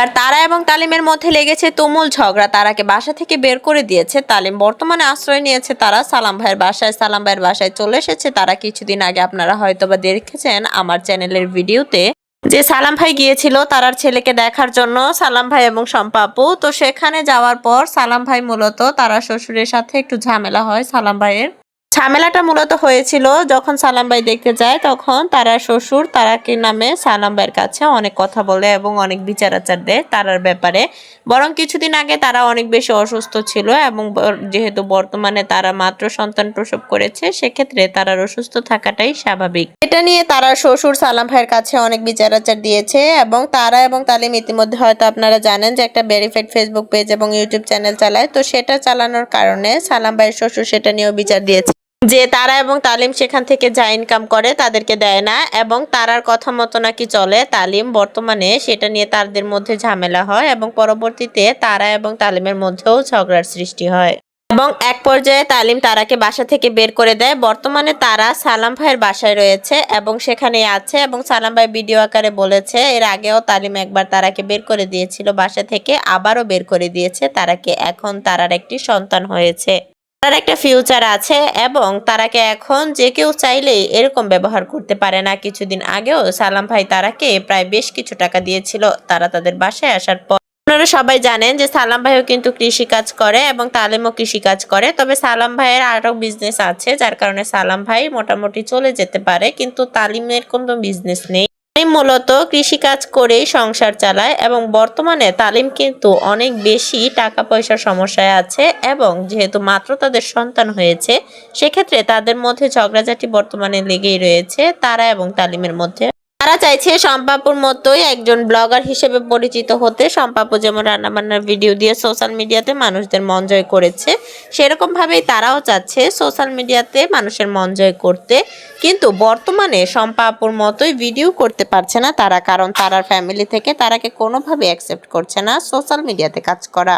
এবার তারা এবং তালিমের মধ্যে লেগেছে তুমুল ঝগড়া। তারাকে বাসা থেকে বের করে দিয়েছে তালিম। বর্তমানে আশ্রয় নিয়েছে তারা সালাম ভাইয়ের বাসায়। সালাম ভাইয়ের বাসায় চলে এসেছে তারা। কিছুদিন আগে আপনারা হয়তোবা দেখেছেন আমার চ্যানেলের ভিডিওতে যে সালাম ভাই গিয়েছিল তারার ছেলেকে দেখার জন্য, সালাম ভাই এবং শম্পা আপু। তো সেখানে যাওয়ার পর সালাম ভাই মূলত তারা শ্বশুরের সাথে একটু ঝামেলা হয়। সালাম ভাইয়ের ঝামেলাটা মূলত হয়েছিল যখন সালাম ভাই দেখতে যায়, তখন তারা শ্বশুর তারাকে নামে সালাম ভাইয়ের কাছে অনেক কথা বলে এবং অনেক বিচার আচার দেয় তারার ব্যাপারে। বরং কিছুদিন আগে তারা অনেক বেশি অসুস্থ ছিল এবং যেহেতু বর্তমানে তারা মাত্র সন্তান প্রসব করেছে, সেক্ষেত্রে তারার অসুস্থ থাকাটাই স্বাভাবিক। এটা নিয়ে তারা শ্বশুর সালাম ভাইয়ের কাছে অনেক বিচার আচার দিয়েছে এবং তারা এবং তালিম ইতিমধ্যে হয়তো আপনারা জানেন যে একটা ভেরিফাইড ফেসবুক পেজ এবং ইউটিউব চ্যানেল চালায়। তো সেটা চালানোর কারণে সালাম ভাইয়ের শ্বশুর সেটা নিয়েও বিচার দিয়েছে যে তারা এবং তালিম সেখান থেকে যা ইনকাম করে তাদেরকে দেয় না এবং তারার কথা মতো নাকি চলে তালিম। বর্তমানে সেটা নিয়ে তাদের মধ্যে ঝামেলা হয় এবং পরবর্তীতে তারা এবং তালিমের মধ্যেও ঝগড়ার সৃষ্টি হয় এবং এক পর্যায়ে তালিম তারাকে বাসা থেকে বের করে দেয়। বর্তমানে তারা সালাম ভাইয়ের বাসায় রয়েছে এবং সেখানে আছে এবং সালাম ভাই ভিডিও আকারে বলেছে এর আগেও তালিম একবার তারাকে বের করে দিয়েছিল বাসা থেকে, আবারও বের করে দিয়েছে তারাকে। এখন তারার একটি সন্তান হয়েছে, তার একটা ফিউচার আছে এবং তারাকে এখন যে কেউ চাইলেই এরকম ব্যবহার করতে পারে না। কিছুদিন আগেও সালাম ভাই তারাকে প্রায় বেশ কিছু টাকা দিয়েছিল তারা তাদের বাসায় আসার পর। আপনারা সবাই জানেন যে সালাম ভাইও কিন্তু কৃষিকাজ করে এবং তালিমও কৃষিকাজ করে। তবে সালাম ভাইয়ের আরো বিজনেস আছে যার কারণে সালাম ভাই মোটামুটি চলে যেতে পারে, কিন্তু তালিমের কোনো বিজনেস নেই। তালিম মূলত কৃষিকাজ করেই সংসার চালায় এবং বর্তমানে তালিম কিন্তু অনেক বেশি টাকা পয়সার সমস্যায় আছে এবং যেহেতু মাত্র তাদের সন্তান হয়েছে, সেক্ষেত্রে তাদের মধ্যে ঝগড়াঝাটি বর্তমানে লেগেই রয়েছে তারা এবং তালিমের মধ্যে। তারা চাইছে শম্পা আপুর মতোই একজন ব্লগার হিসেবে পরিচিত হতে। শম্পা আপু যেমন রান্নাবান্নার ভিডিও দিয়ে সোশ্যাল মিডিয়াতে মানুষদের মন জয় করেছে, সেরকম ভাবেই তারাও চাচ্ছে সোশ্যাল মিডিয়াতে মানুষের মন জয় করতে। কিন্তু বর্তমানে শম্পা আপুর মতোই ভিডিও করতে পারছে না তারা, কারণ তারার ফ্যামিলি থেকে তারাকে কোনোভাবে অ্যাকসেপ্ট করছে না সোশ্যাল মিডিয়াতে কাজ করা।